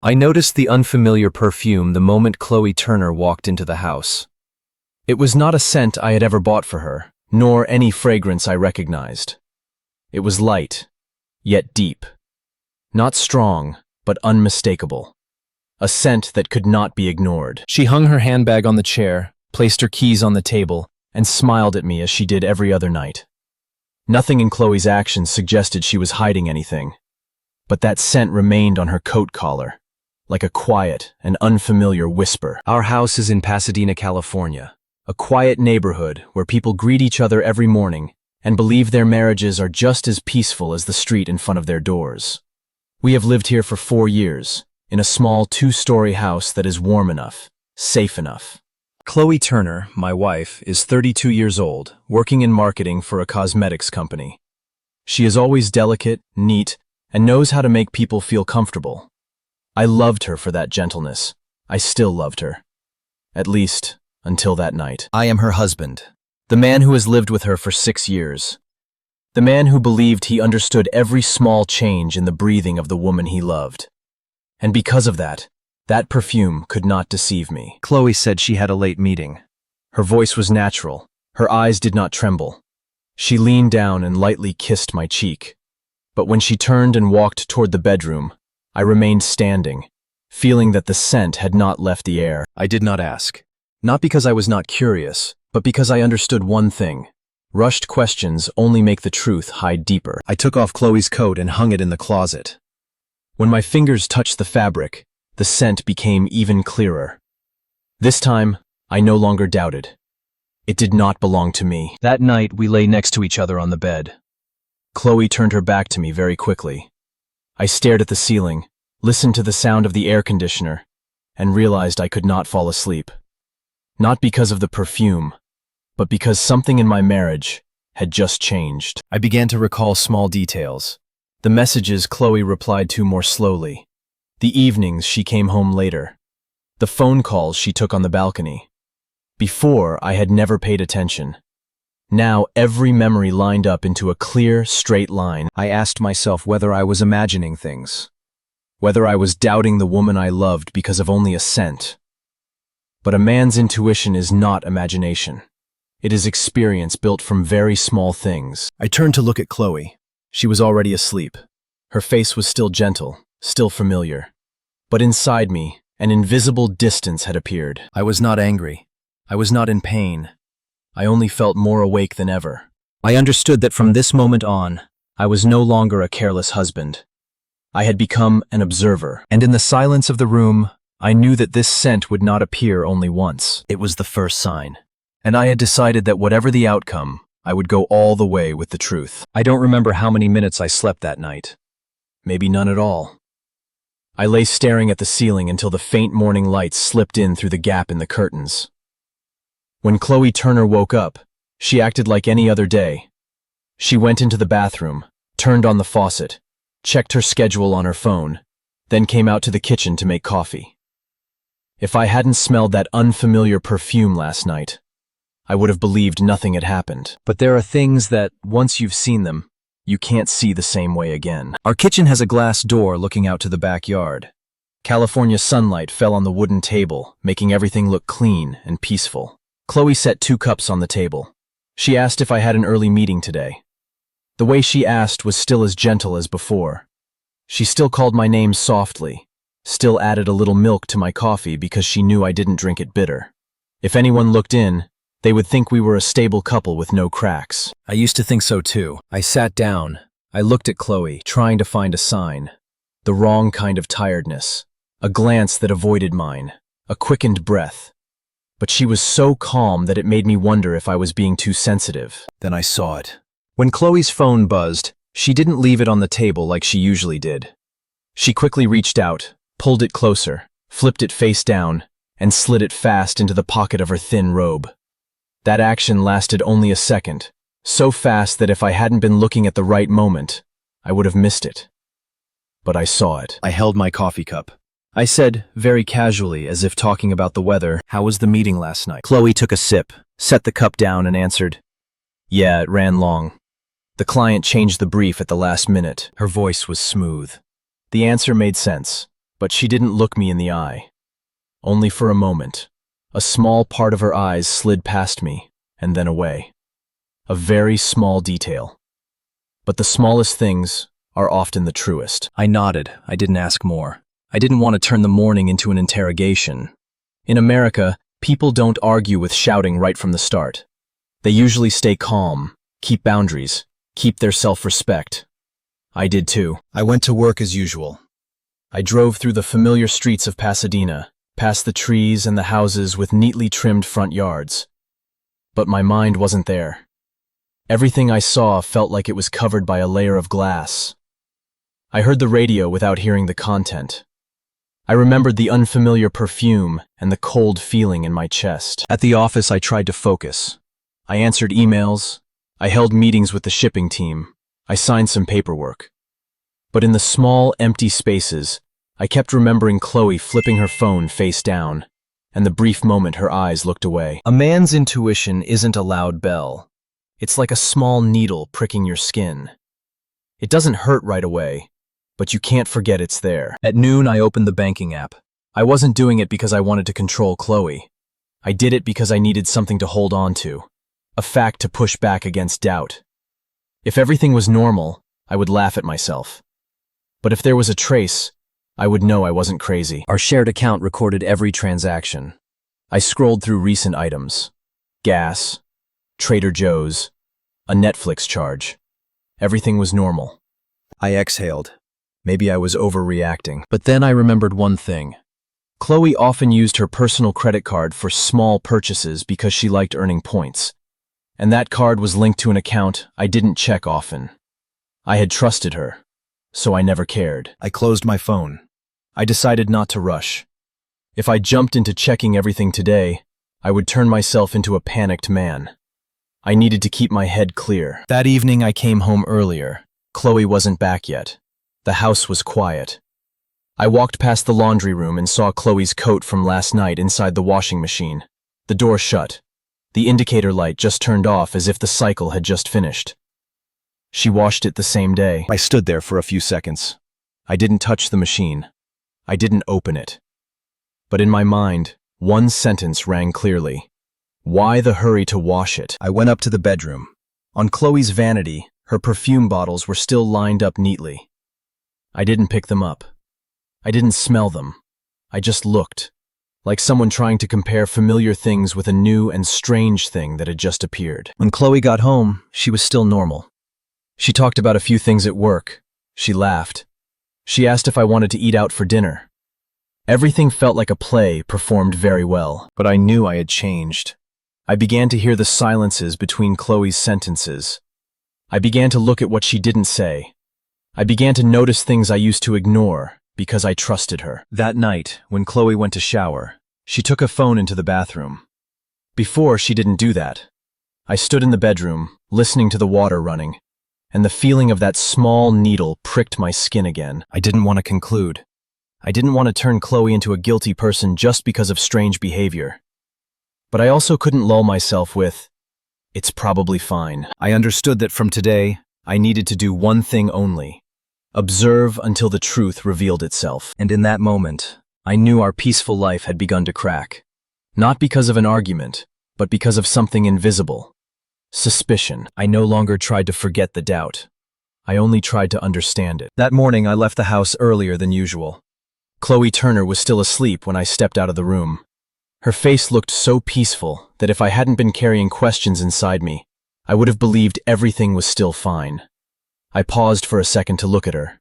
I noticed the unfamiliar perfume the moment Chloe Turner walked into the house. It was not a scent I had ever bought for her, nor any fragrance I recognized. It was light, yet deep. Not strong, but unmistakable. A scent that could not be ignored. She hung her handbag on the chair, placed her keys on the table, and smiled at me as she did every other night. Nothing in Chloe's actions suggested she was hiding anything, but that scent remained on her coat collar, like a quiet and unfamiliar whisper. Our house is in Pasadena, California, a quiet neighborhood where people greet each other every morning and believe their marriages are just as peaceful as the street in front of their doors. We have lived here for 4 years, in a small 2-story house that is warm enough, safe enough. Chloe Turner, my wife, is 32 years old, working in marketing for a cosmetics company. She is always delicate, neat, and knows how to make people feel comfortable. I loved her for that gentleness. I still loved her. At least, until that night. I am her husband, the man who has lived with her for 6 years. The man who believed he understood every small change in the breathing of the woman he loved. And because of that perfume could not deceive me. Chloe said she had a late meeting. Her voice was natural. Her eyes did not tremble. She leaned down and lightly kissed my cheek. But when she turned and walked toward the bedroom, I remained standing, feeling that the scent had not left the air. I did not ask. Not because I was not curious, but because I understood one thing. Rushed questions only make the truth hide deeper. I took off Chloe's coat and hung it in the closet. When my fingers touched the fabric, the scent became even clearer. This time, I no longer doubted. It did not belong to me. That night, we lay next to each other on the bed. Chloe turned her back to me very quickly. I stared at the ceiling, listened to the sound of the air conditioner, and realized I could not fall asleep. Not because of the perfume, but because something in my marriage had just changed. I began to recall small details. The messages Chloe replied to more slowly. The evenings she came home later. The phone calls she took on the balcony. Before, I had never paid attention. Now, every memory lined up into a clear, straight line. I asked myself whether I was imagining things. Whether I was doubting the woman I loved because of only a scent. But a man's intuition is not imagination. It is experience built from very small things. I turned to look at Chloe. She was already asleep. Her face was still gentle, still familiar. But inside me, an invisible distance had appeared. I was not angry. I was not in pain. I only felt more awake than ever. I understood that from this moment on, I was no longer a careless husband. I had become an observer, and in the silence of the room, I knew that this scent would not appear only once. It was the first sign. And I had decided that whatever the outcome, I would go all the way with the truth. I don't remember how many minutes I slept that night. Maybe none at all. I lay staring at the ceiling until the faint morning light slipped in through the gap in the curtains. When Chloe Turner woke up, she acted like any other day. She went into the bathroom, turned on the faucet, checked her schedule on her phone, then came out to the kitchen to make coffee. If I hadn't smelled that unfamiliar perfume last night, I would have believed nothing had happened. But there are things that, once you've seen them, you can't see the same way again. Our kitchen has a glass door looking out to the backyard. California sunlight fell on the wooden table, making everything look clean and peaceful. Chloe set 2 cups on the table. She asked if I had an early meeting today. The way she asked was still as gentle as before. She still called my name softly, still added a little milk to my coffee because she knew I didn't drink it bitter. If anyone looked in, they would think we were a stable couple with no cracks. I used to think so too. I sat down. I looked at Chloe, trying to find a sign. The wrong kind of tiredness. A glance that avoided mine. A quickened breath. But she was so calm that it made me wonder if I was being too sensitive. Then I saw it. When Chloe's phone buzzed, she didn't leave it on the table like she usually did. She quickly reached out, pulled it closer, flipped it face down, and slid it fast into the pocket of her thin robe. That action lasted only a second, so fast that if I hadn't been looking at the right moment, I would have missed it. But I saw it. I held my coffee cup. I said, very casually, as if talking about the weather, "How was the meeting last night?" Chloe took a sip, set the cup down, and answered, "Yeah, it ran long. The client changed the brief at the last minute." Her voice was smooth. The answer made sense. But she didn't look me in the eye. Only for a moment. A small part of her eyes slid past me, and then away. A very small detail. But the smallest things are often the truest. I nodded. I didn't ask more. I didn't want to turn the morning into an interrogation. In America, people don't argue with shouting right from the start. They usually stay calm, keep boundaries, keep their self-respect. I did too. I went to work as usual. I drove through the familiar streets of Pasadena, past the trees and the houses with neatly trimmed front yards. But my mind wasn't there. Everything I saw felt like it was covered by a layer of glass. I heard the radio without hearing the content. I remembered the unfamiliar perfume and the cold feeling in my chest. At the office, I tried to focus. I answered emails. I held meetings with the shipping team. I signed some paperwork. But in the small, empty spaces, I kept remembering Chloe flipping her phone face down, and the brief moment her eyes looked away. A man's intuition isn't a loud bell. It's like a small needle pricking your skin. It doesn't hurt right away, but you can't forget it's there. At noon, I opened the banking app. I wasn't doing it because I wanted to control Chloe. I did it because I needed something to hold on to, a fact to push back against doubt. If everything was normal, I would laugh at myself. But if there was a trace, I would know I wasn't crazy. Our shared account recorded every transaction. I scrolled through recent items. Gas, Trader Joe's, a Netflix charge. Everything was normal. I exhaled. Maybe I was overreacting. But then I remembered one thing. Chloe often used her personal credit card for small purchases because she liked earning points. And that card was linked to an account I didn't check often. I had trusted her, so I never cared. I closed my phone. I decided not to rush. If I jumped into checking everything today, I would turn myself into a panicked man. I needed to keep my head clear. That evening I came home earlier. Chloe wasn't back yet. The house was quiet. I walked past the laundry room and saw Chloe's coat from last night inside the washing machine. The door shut. The indicator light just turned off as if the cycle had just finished. She washed it the same day. I stood there for a few seconds. I didn't touch the machine. I didn't open it. But in my mind, one sentence rang clearly. Why the hurry to wash it? I went up to the bedroom. On Chloe's vanity, her perfume bottles were still lined up neatly. I didn't pick them up. I didn't smell them. I just looked, like someone trying to compare familiar things with a new and strange thing that had just appeared. When Chloe got home, she was still normal. She talked about a few things at work. She laughed. She asked if I wanted to eat out for dinner. Everything felt like a play performed very well, but I knew I had changed. I began to hear the silences between Chloe's sentences. I began to look at what she didn't say. I began to notice things I used to ignore because I trusted her. That night, when Chloe went to shower, she took a phone into the bathroom. Before, she didn't do that. I stood in the bedroom, listening to the water running, and the feeling of that small needle pricked my skin again. I didn't want to conclude. I didn't want to turn Chloe into a guilty person just because of strange behavior. But I also couldn't lull myself with, it's probably fine. I understood that from today, I needed to do one thing only. Observe until the truth revealed itself. And in that moment, I knew our peaceful life had begun to crack. Not because of an argument, but because of something invisible. Suspicion. I no longer tried to forget the doubt. I only tried to understand it. That morning, I left the house earlier than usual. Chloe Turner was still asleep when I stepped out of the room. Her face looked so peaceful that if I hadn't been carrying questions inside me, I would have believed everything was still fine. I paused for a second to look at her.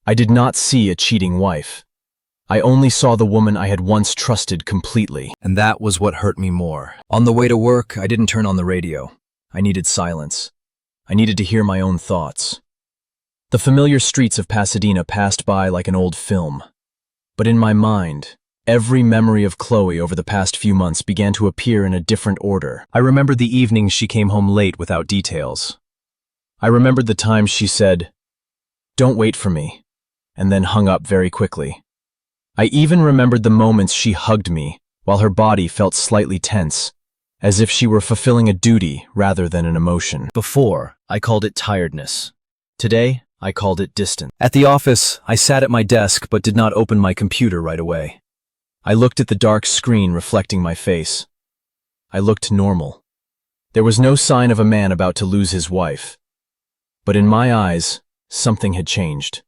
I did not see a cheating wife. I only saw the woman I had once trusted completely, and that was what hurt me more. On the way to work, I didn't turn on the radio. I needed silence. I needed to hear my own thoughts. The familiar streets of Pasadena passed by like an old film. But in my mind, every memory of Chloe over the past few months began to appear in a different order. I remembered the evenings she came home late without details. I remembered the times she said, "Don't wait for me," and then hung up very quickly. I even remembered the moments she hugged me while her body felt slightly tense, as if she were fulfilling a duty rather than an emotion. Before, I called it tiredness. Today, I called it distant. At the office, I sat at my desk but did not open my computer right away. I looked at the dark screen reflecting my face. I looked normal. There was no sign of a man about to lose his wife. But in my eyes, something had changed.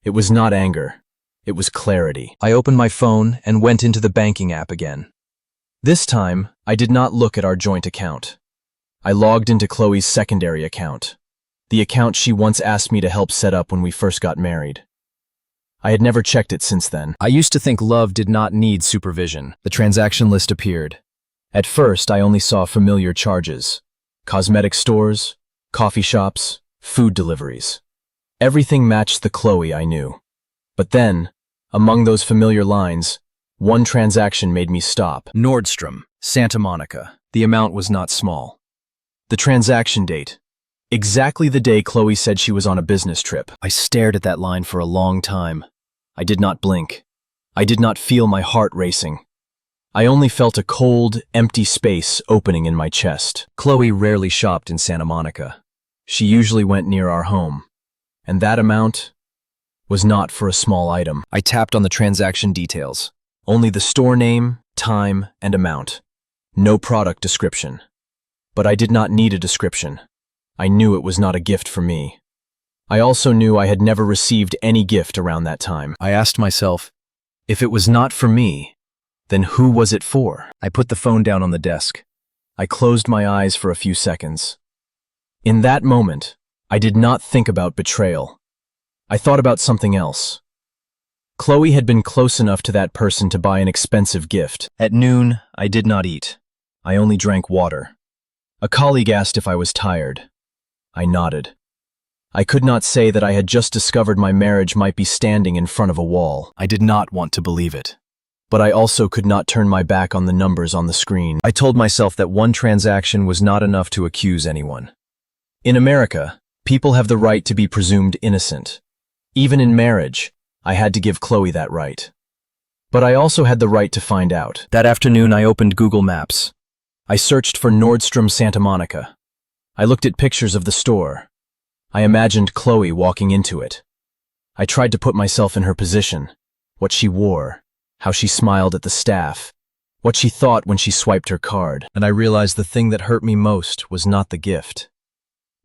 It was not anger. It was clarity. I opened my phone and went into the banking app again. This time, I did not look at our joint account. I logged into Chloe's secondary account, the account she once asked me to help set up when we first got married. I had never checked it since then. I used to think love did not need supervision. The transaction list appeared. At first, I only saw familiar charges: cosmetic stores, coffee shops, food deliveries. Everything matched the Chloe I knew. But then, among those familiar lines, one transaction made me stop. Nordstrom, Santa Monica. The amount was not small. The transaction date. Exactly the day Chloe said she was on a business trip. I stared at that line for a long time. I did not blink. I did not feel my heart racing. I only felt a cold, empty space opening in my chest. Chloe rarely shopped in Santa Monica. She usually went near our home. And that amount was not for a small item. I tapped on the transaction details. Only the store name, time, and amount. No product description. But I did not need a description. I knew it was not a gift for me. I also knew I had never received any gift around that time. I asked myself, if it was not for me, then who was it for? I put the phone down on the desk. I closed my eyes for a few seconds. In that moment, I did not think about betrayal. I thought about something else. Chloe had been close enough to that person to buy an expensive gift. At noon, I did not eat. I only drank water. A colleague asked if I was tired. I nodded. I could not say that I had just discovered my marriage might be standing in front of a wall. I did not want to believe it. But I also could not turn my back on the numbers on the screen. I told myself that one transaction was not enough to accuse anyone. In America, people have the right to be presumed innocent. Even in marriage, I had to give Chloe that right. But I also had the right to find out. That afternoon, I opened Google Maps. I searched for Nordstrom Santa Monica. I looked at pictures of the store. I imagined Chloe walking into it. I tried to put myself in her position, what she wore, how she smiled at the staff, what she thought when she swiped her card. And I realized the thing that hurt me most was not the gift.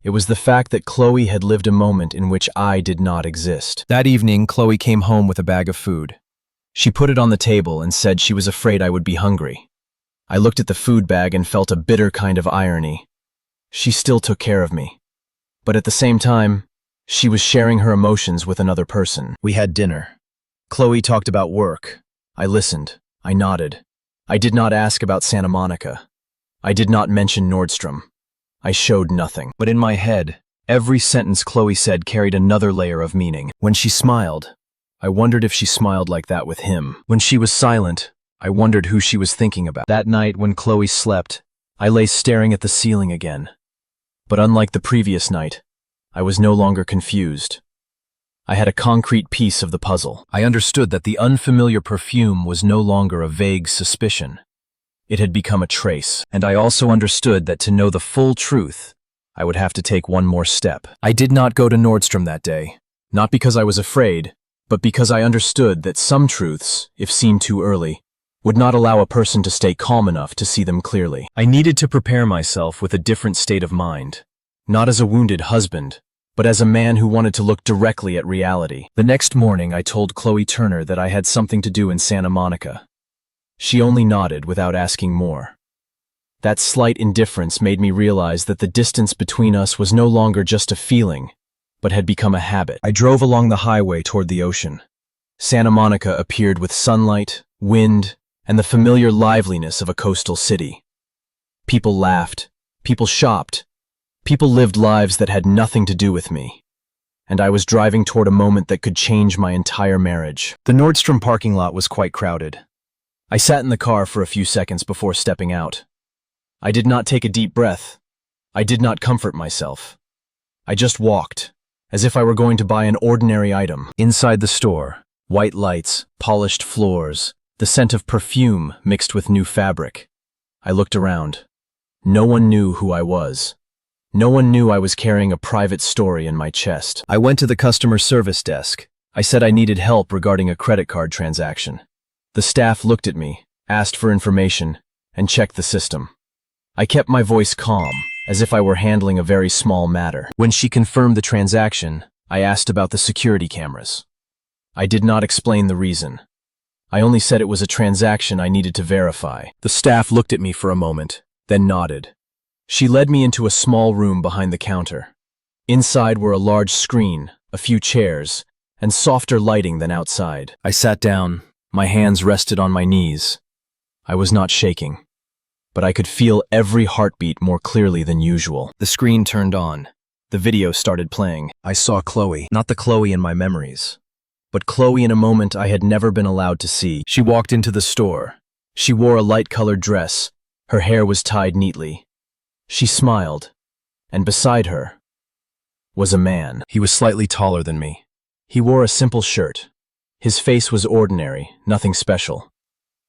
It was the fact that Chloe had lived a moment in which I did not exist. That evening, Chloe came home with a bag of food. She put it on the table and said she was afraid I would be hungry. I looked at the food bag and felt a bitter kind of irony. She still took care of me. But at the same time, she was sharing her emotions with another person. We had dinner. Chloe talked about work. I listened. I nodded. I did not ask about Santa Monica. I did not mention Nordstrom. I showed nothing. But in my head, every sentence Chloe said carried another layer of meaning. When she smiled, I wondered if she smiled like that with him. When she was silent, I wondered who she was thinking about. That night when Chloe slept, I lay staring at the ceiling again. But unlike the previous night, I was no longer confused. I had a concrete piece of the puzzle. I understood that the unfamiliar perfume was no longer a vague suspicion. It had become a trace, and I also understood that to know the full truth, I would have to take one more step. I did not go to Nordstrom that day, not because I was afraid, but because I understood that some truths, if seen too early, would not allow a person to stay calm enough to see them clearly. I needed to prepare myself with a different state of mind, not as a wounded husband, but as a man who wanted to look directly at reality. The next morning, I told Chloe Turner that I had something to do in Santa Monica. She only nodded without asking more. That slight indifference made me realize that the distance between us was no longer just a feeling, but had become a habit. I drove along the highway toward the ocean. Santa Monica appeared with sunlight, wind, and the familiar liveliness of a coastal city. People laughed, people shopped, people lived lives that had nothing to do with me. And I was driving toward a moment that could change my entire marriage. The Nordstrom parking lot was quite crowded. I sat in the car for a few seconds before stepping out. I did not take a deep breath. I did not comfort myself. I just walked, as if I were going to buy an ordinary item. Inside the store, white lights, polished floors, the scent of perfume mixed with new fabric. I looked around. No one knew who I was. No one knew I was carrying a private story in my chest. I went to the customer service desk. I said I needed help regarding a credit card transaction. The staff looked at me, asked for information, and checked the system. I kept my voice calm, as if I were handling a very small matter. When she confirmed the transaction, I asked about the security cameras. I did not explain the reason. I only said it was a transaction I needed to verify. The staff looked at me for a moment, then nodded. She led me into a small room behind the counter. Inside were a large screen, a few chairs, and softer lighting than outside. I sat down, my hands rested on my knees. I was not shaking, but I could feel every heartbeat more clearly than usual. The screen turned on. The video started playing. I saw Chloe, not the Chloe in my memories, but Chloe in a moment I had never been allowed to see. She walked into the store. She wore a light-colored dress. Her hair was tied neatly. She smiled, and beside her was a man. He was slightly taller than me. He wore a simple shirt. His face was ordinary, nothing special.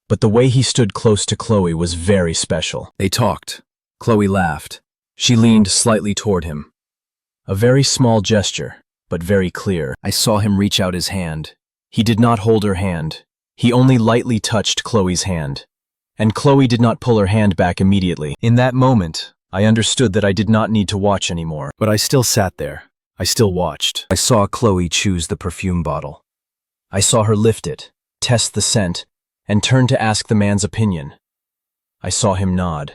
But the way he stood close to Chloe was very special. They talked. Chloe laughed. She leaned slightly toward him. A very small gesture, but very clear. I saw him reach out his hand. He did not hold her hand. He only lightly touched Chloe's hand. And Chloe did not pull her hand back immediately. In that moment, I understood that I did not need to watch anymore. But I still sat there. I still watched. I saw Chloe choose the perfume bottle. I saw her lift it, test the scent, and turn to ask the man's opinion. I saw him nod.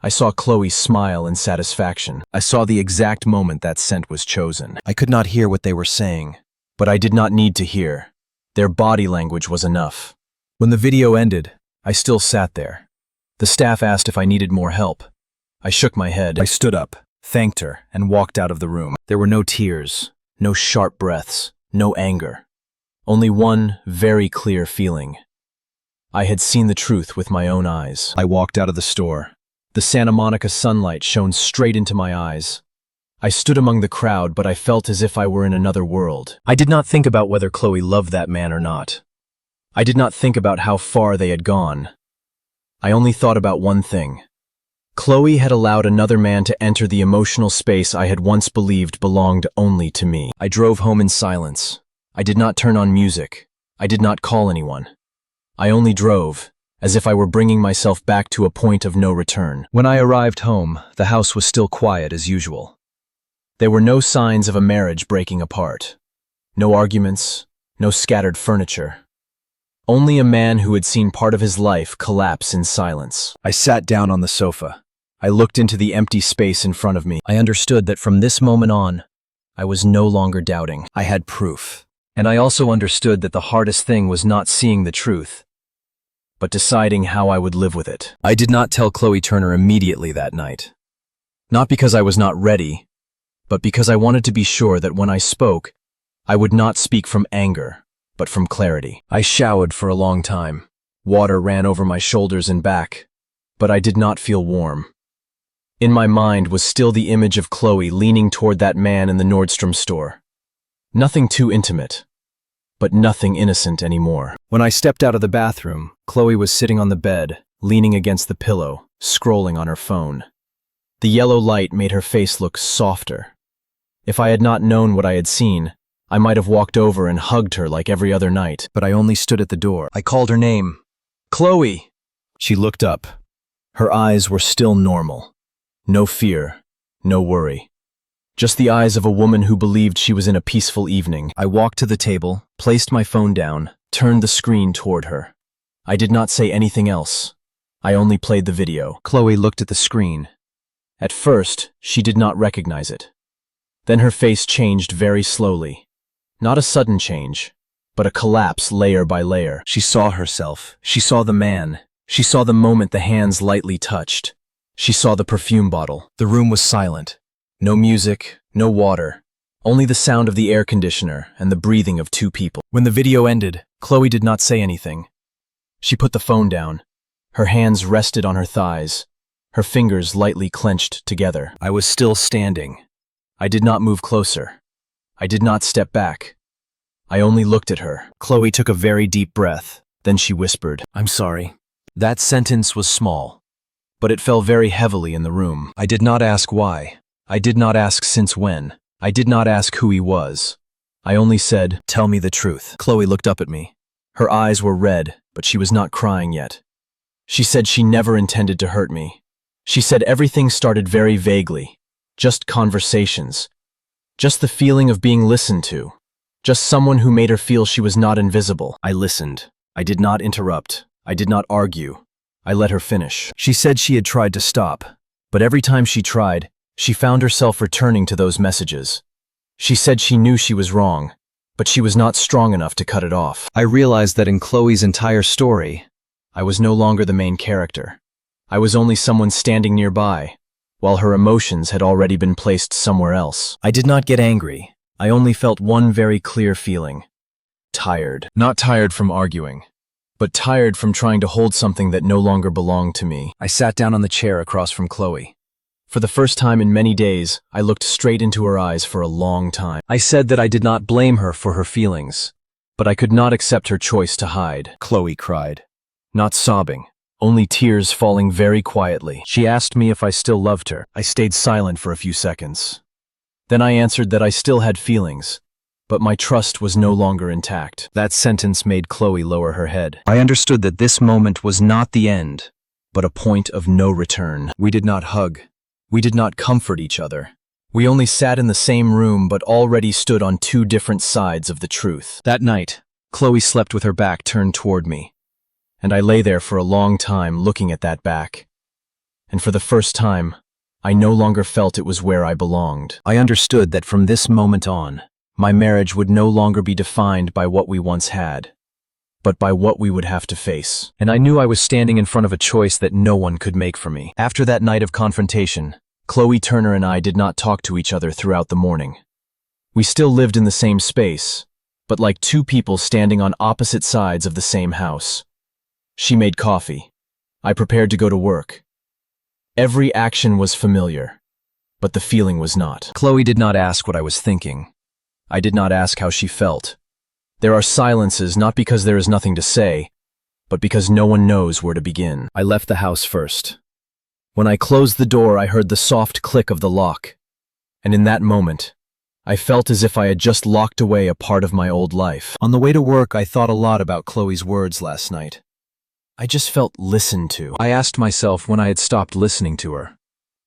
I saw Chloe smile in satisfaction. I saw the exact moment that scent was chosen. I could not hear what they were saying, but I did not need to hear. Their body language was enough. When the video ended, I still sat there. The staff asked if I needed more help. I shook my head. I stood up, thanked her, and walked out of the room. There were no tears, no sharp breaths, no anger. Only one very clear feeling. I had seen the truth with my own eyes. I walked out of the store. The Santa Monica sunlight shone straight into my eyes. I stood among the crowd, but I felt as if I were in another world. I did not think about whether Chloe loved that man or not. I did not think about how far they had gone. I only thought about one thing. Chloe had allowed another man to enter the emotional space I had once believed belonged only to me. I drove home in silence. I did not turn on music. I did not call anyone. I only drove, as if I were bringing myself back to a point of no return. When I arrived home, the house was still quiet as usual. There were no signs of a marriage breaking apart. No arguments, no scattered furniture. Only a man who had seen part of his life collapse in silence. I sat down on the sofa. I looked into the empty space in front of me. I understood that from this moment on, I was no longer doubting. I had proof. And I also understood that the hardest thing was not seeing the truth, but deciding how I would live with it. I did not tell Chloe Turner immediately that night. Not because I was not ready, but because I wanted to be sure that when I spoke, I would not speak from anger, but from clarity. I showered for a long time. Water ran over my shoulders and back, but I did not feel warm. In my mind was still the image of Chloe leaning toward that man in the Nordstrom store. Nothing too intimate, but nothing innocent anymore. When I stepped out of the bathroom, Chloe was sitting on the bed, leaning against the pillow, scrolling on her phone. The yellow light made her face look softer. If I had not known what I had seen, I might have walked over and hugged her like every other night, but I only stood at the door. I called her name. Chloe! She looked up. Her eyes were still normal. No fear, no worry. Just the eyes of a woman who believed she was in a peaceful evening. I walked to the table, placed my phone down, turned the screen toward her. I did not say anything else. I only played the video. Chloe looked at the screen. At first, she did not recognize it. Then her face changed very slowly. Not a sudden change, but a collapse layer by layer. She saw herself. She saw the man. She saw the moment the hands lightly touched. She saw the perfume bottle. The room was silent. No music, no water, only the sound of the air conditioner and the breathing of two people. When the video ended, Chloe did not say anything. She put the phone down. Her hands rested on her thighs, her fingers lightly clenched together. I was still standing. I did not move closer. I did not step back. I only looked at her. Chloe took a very deep breath. Then she whispered, "I'm sorry." That sentence was small, but it fell very heavily in the room. I did not ask why. I did not ask since when. I did not ask who he was. I only said, "Tell me the truth." Chloe looked up at me. Her eyes were red, but she was not crying yet. She said she never intended to hurt me. She said everything started very vaguely. Just conversations. Just the feeling of being listened to. Just someone who made her feel she was not invisible. I listened. I did not interrupt. I did not argue. I let her finish. She said she had tried to stop, but every time she tried, she found herself returning to those messages. She said she knew she was wrong, but she was not strong enough to cut it off. I realized that in Chloe's entire story, I was no longer the main character. I was only someone standing nearby, while her emotions had already been placed somewhere else. I did not get angry. I only felt one very clear feeling. Tired. Not tired from arguing, but tired from trying to hold something that no longer belonged to me. I sat down on the chair across from Chloe. For the first time in many days, I looked straight into her eyes for a long time. I said that I did not blame her for her feelings, but I could not accept her choice to hide. Chloe cried. Not sobbing, only tears falling very quietly. She asked me if I still loved her. I stayed silent for a few seconds. Then I answered that I still had feelings, but my trust was no longer intact. That sentence made Chloe lower her head. I understood that this moment was not the end, but a point of no return. We did not hug. We did not comfort each other. We only sat in the same room but already stood on two different sides of the truth. That night, Chloe slept with her back turned toward me, and I lay there for a long time looking at that back. And for the first time, I no longer felt it was where I belonged. I understood that from this moment on, my marriage would no longer be defined by what we once had, but by what we would have to face. And I knew I was standing in front of a choice that no one could make for me. After that night of confrontation, Chloe Turner and I did not talk to each other throughout the morning. We still lived in the same space, but like two people standing on opposite sides of the same house. She made coffee. I prepared to go to work. Every action was familiar, but the feeling was not. Chloe did not ask what I was thinking. I did not ask how she felt. There are silences not because there is nothing to say, but because no one knows where to begin. I left the house first. When I closed the door, I heard the soft click of the lock, and in that moment, I felt as if I had just locked away a part of my old life. On the way to work, I thought a lot about Chloe's words last night. I just felt listened to. I asked myself when I had stopped listening to her.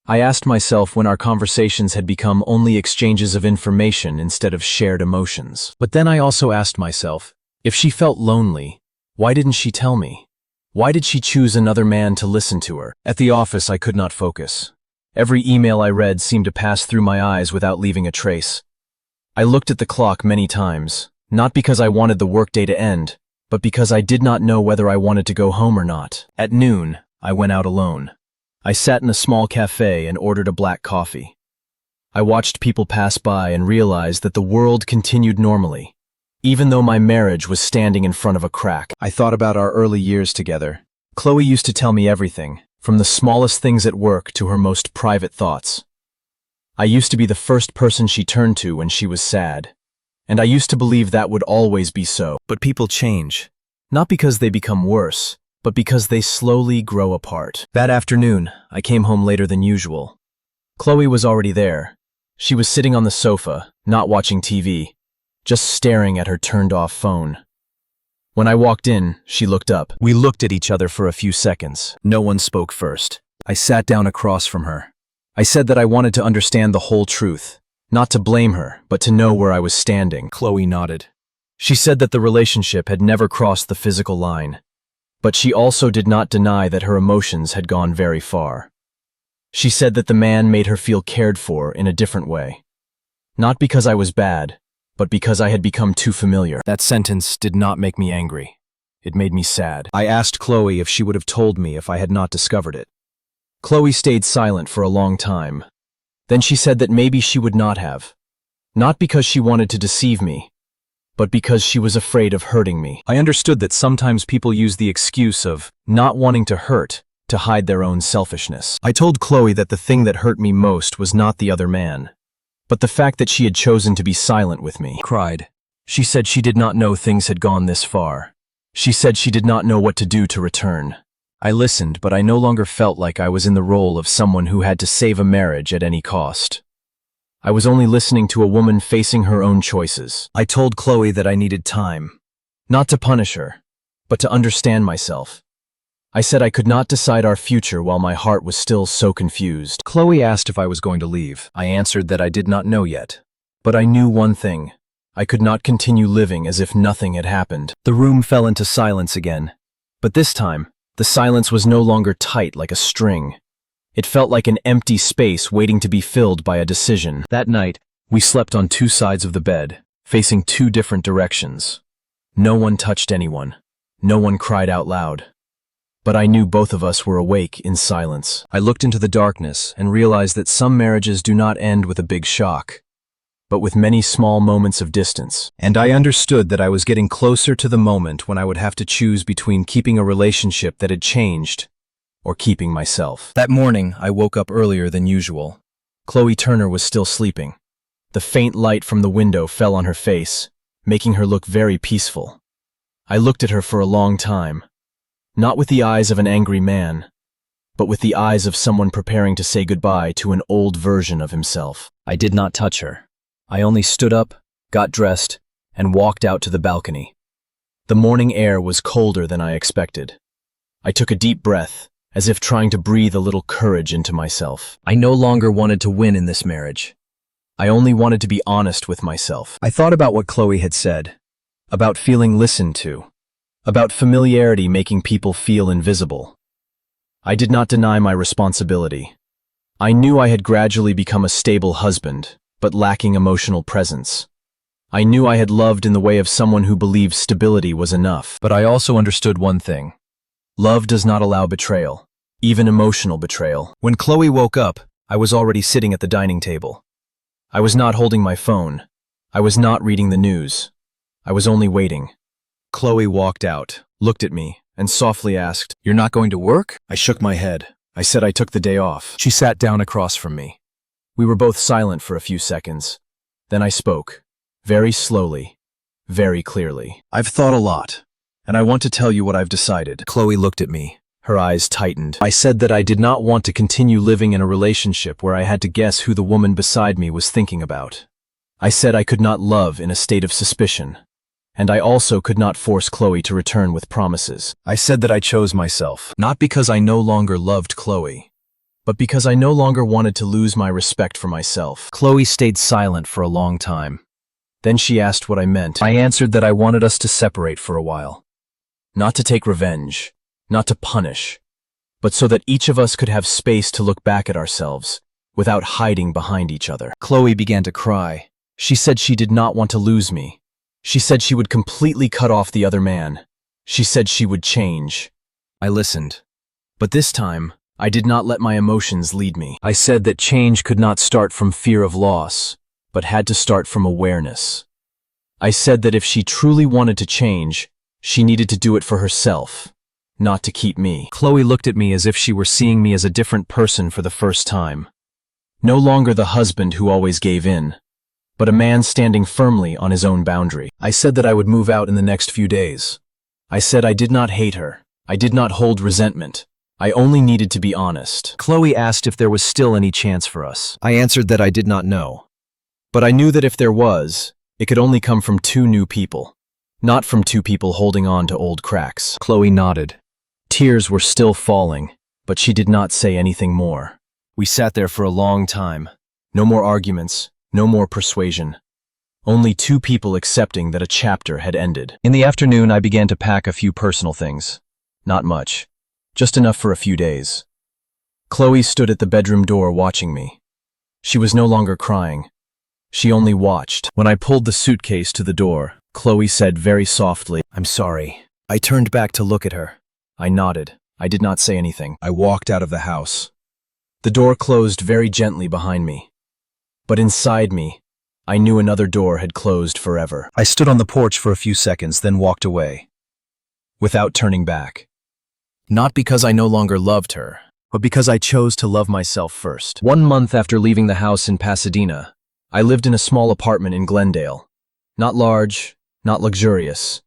I asked myself when our conversations had become only exchanges of information instead of shared emotions. But then I also asked myself, if she felt lonely, why didn't she tell me? Why did she choose another man to listen to her? At the office, I could not focus. Every email I read seemed to pass through my eyes without leaving a trace. I looked at the clock many times, not because I wanted the workday to end, but because I did not know whether I wanted to go home or not. At noon, I went out alone. I sat in a small cafe and ordered a black coffee. I watched people pass by and realized that the world continued normally, even though my marriage was standing in front of a crack. I thought about our early years together. Chloe used to tell me everything, from the smallest things at work to her most private thoughts. I used to be the first person she turned to when she was sad, and I used to believe that would always be so. But people change, not because they become worse, but because they slowly grow apart. That afternoon, I came home later than usual. Chloe was already there. She was sitting on the sofa, not watching TV, just staring at her turned-off phone. When I walked in, she looked up. We looked at each other for a few seconds. No one spoke first. I sat down across from her. I said that I wanted to understand the whole truth, not to blame her, but to know where I was standing. Chloe nodded. She said that the relationship had never crossed the physical line, but she also did not deny that her emotions had gone very far. She said that the man made her feel cared for in a different way. Not because I was bad, but because I had become too familiar. That sentence did not make me angry. It made me sad. I asked Chloe if she would have told me if I had not discovered it. Chloe stayed silent for a long time. Then she said that maybe she would not have. Not because she wanted to deceive me, but because she was afraid of hurting me. I understood that sometimes people use the excuse of not wanting to hurt to hide their own selfishness. I told Chloe that the thing that hurt me most was not the other man, but the fact that she had chosen to be silent with me. Cried. She said she did not know things had gone this far. She said she did not know what to do to return. I listened, but I no longer felt like I was in the role of someone who had to save a marriage at any cost. I was only listening to a woman facing her own choices. I told Chloe that I needed time. Not to punish her, but to understand myself. I said I could not decide our future while my heart was still so confused. Chloe asked if I was going to leave. I answered that I did not know yet. But I knew one thing. I could not continue living as if nothing had happened. The room fell into silence again. But this time, the silence was no longer tight like a string. It felt like an empty space waiting to be filled by a decision. That night, we slept on two sides of the bed, facing two different directions. No one touched anyone. No one cried out loud. But I knew both of us were awake in silence. I looked into the darkness and realized that some marriages do not end with a big shock, but with many small moments of distance. And I understood that I was getting closer to the moment when I would have to choose between keeping a relationship that had changed or keeping myself. That morning, I woke up earlier than usual. Chloe Turner was still sleeping. The faint light from the window fell on her face, making her look very peaceful. I looked at her for a long time, not with the eyes of an angry man, but with the eyes of someone preparing to say goodbye to an old version of himself. I did not touch her. I only stood up, got dressed, and walked out to the balcony. The morning air was colder than I expected. I took a deep breath, as if trying to breathe a little courage into myself. I no longer wanted to win in this marriage. I only wanted to be honest with myself. I thought about what Chloe had said, about feeling listened to, about familiarity making people feel invisible. I did not deny my responsibility. I knew I had gradually become a stable husband, but lacking emotional presence. I knew I had loved in the way of someone who believed stability was enough. But I also understood one thing. Love does not allow betrayal, even emotional betrayal. When Chloe woke up, I was already sitting at the dining table. I was not holding my phone. I was not reading the news. I was only waiting. Chloe walked out, looked at me, and softly asked, "You're not going to work?" I shook my head. I said I took the day off. She sat down across from me. We were both silent for a few seconds. Then I spoke, very slowly, very clearly. "I've thought a lot, and I want to tell you what I've decided." Chloe looked at me. Her eyes tightened. I said that I did not want to continue living in a relationship where I had to guess who the woman beside me was thinking about. I said I could not love in a state of suspicion, and I also could not force Chloe to return with promises. I said that I chose myself, not because I no longer loved Chloe, but because I no longer wanted to lose my respect for myself. Chloe stayed silent for a long time. Then she asked what I meant. I answered that I wanted us to separate for a while. Not to take revenge, not to punish, but so that each of us could have space to look back at ourselves without hiding behind each other. Chloe began to cry. She said she did not want to lose me. She said she would completely cut off the other man. She said she would change. I listened. But this time, I did not let my emotions lead me. I said that change could not start from fear of loss, but had to start from awareness. I said that if she truly wanted to change, she needed to do it for herself, not to keep me. Chloe looked at me as if she were seeing me as a different person for the first time. No longer the husband who always gave in, but a man standing firmly on his own boundary. I said that I would move out in the next few days. I said I did not hate her. I did not hold resentment. I only needed to be honest. Chloe asked if there was still any chance for us. I answered that I did not know. But I knew that if there was, it could only come from two new people, not from two people holding on to old cracks. Chloe nodded. Tears were still falling, but she did not say anything more. We sat there for a long time. No more arguments, no more persuasion. Only two people accepting that a chapter had ended. In the afternoon, I began to pack a few personal things. Not much. Just enough for a few days. Chloe stood at the bedroom door watching me. She was no longer crying. She only watched. When I pulled the suitcase to the door, Chloe said very softly, "I'm sorry." I turned back to look at her. I nodded. I did not say anything. I walked out of the house. The door closed very gently behind me. But inside me, I knew another door had closed forever. I stood on the porch for a few seconds, then walked away, without turning back. Not because I no longer loved her, but because I chose to love myself first. 1 month after leaving the house in Pasadena, I lived in a small apartment in Glendale. Not large, not luxurious,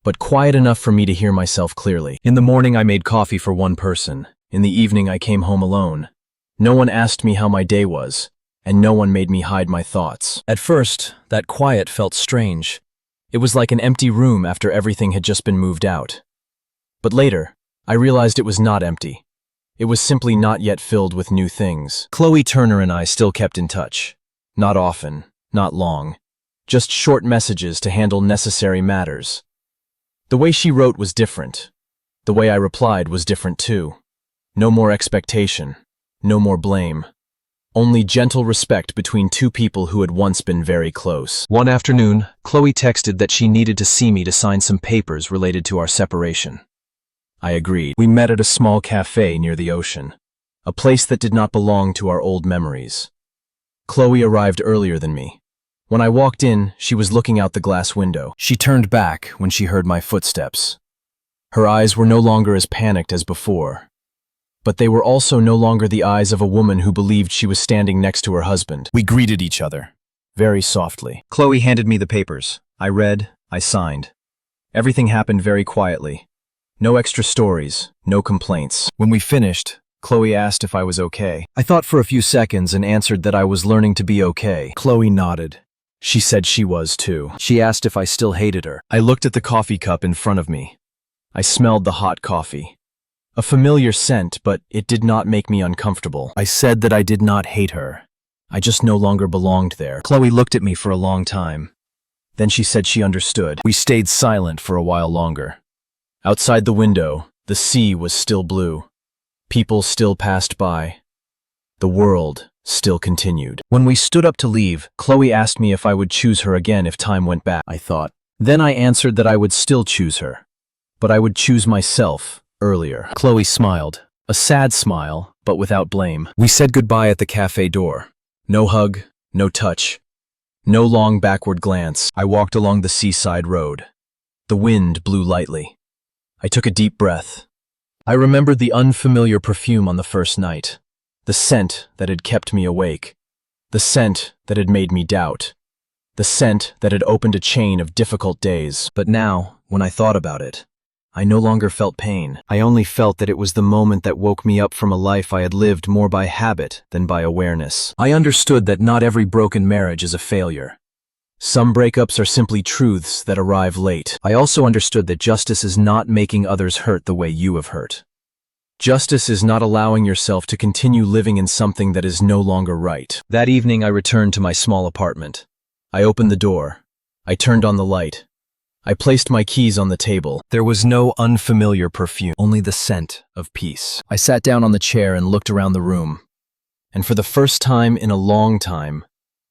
but quiet enough for me to hear myself clearly. In the morning, I made coffee for one person. In the evening, I came home alone. No one asked me how my day was, and no one made me hide my thoughts. At first, that quiet felt strange. It was like an empty room after everything had just been moved out. But later, I realized it was not empty. It was simply not yet filled with new things. Chloe Turner and I still kept in touch. Not often, not long. Just short messages to handle necessary matters. The way she wrote was different. The way I replied was different too. No more expectation. No more blame. Only gentle respect between two people who had once been very close. One afternoon, Chloe texted that she needed to see me to sign some papers related to our separation. I agreed. We met at a small cafe near the ocean, a place that did not belong to our old memories. Chloe arrived earlier than me. When I walked in, she was looking out the glass window. She turned back when she heard my footsteps. Her eyes were no longer as panicked as before, but they were also no longer the eyes of a woman who believed she was standing next to her husband. We greeted each other, very softly. Chloe handed me the papers. I read, I signed. Everything happened very quietly. No extra stories, no complaints. When we finished, Chloe asked if I was okay. I thought for a few seconds and answered that I was learning to be okay. Chloe nodded. She said she was too. She asked if I still hated her. I looked at the coffee cup in front of me. I smelled the hot coffee. A familiar scent, but it did not make me uncomfortable. I said that I did not hate her. I just no longer belonged there. Chloe looked at me for a long time. Then she said she understood. We stayed silent for a while longer. Outside the window, the sea was still blue. People still passed by. The world still continued. When we stood up to leave, Chloe asked me if I would choose her again if time went back. I thought. Then I answered that I would still choose her, but I would choose myself earlier. Chloe smiled, a sad smile, but without blame. We said goodbye at the cafe door. No hug, no touch, no long backward glance. I walked along the seaside road. The wind blew lightly. I took a deep breath. I remembered the unfamiliar perfume on the first night, the scent that had kept me awake, the scent that had made me doubt, the scent that had opened a chain of difficult days. But now, when I thought about it, I no longer felt pain. I only felt that it was the moment that woke me up from a life I had lived more by habit than by awareness. I understood that not every broken marriage is a failure. Some breakups are simply truths that arrive late. I also understood that justice is not making others hurt the way you have hurt. Justice is not allowing yourself to continue living in something that is no longer right. That evening, I returned to my small apartment. I opened the door. I turned on the light. I placed my keys on the table. There was no unfamiliar perfume, only the scent of peace. I sat down on the chair and looked around the room. And for the first time in a long time,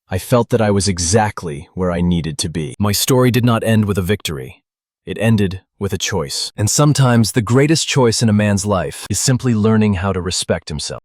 I felt that I was exactly where I needed to be. My story did not end with a victory. It ended with a choice. And sometimes the greatest choice in a man's life is simply learning how to respect himself.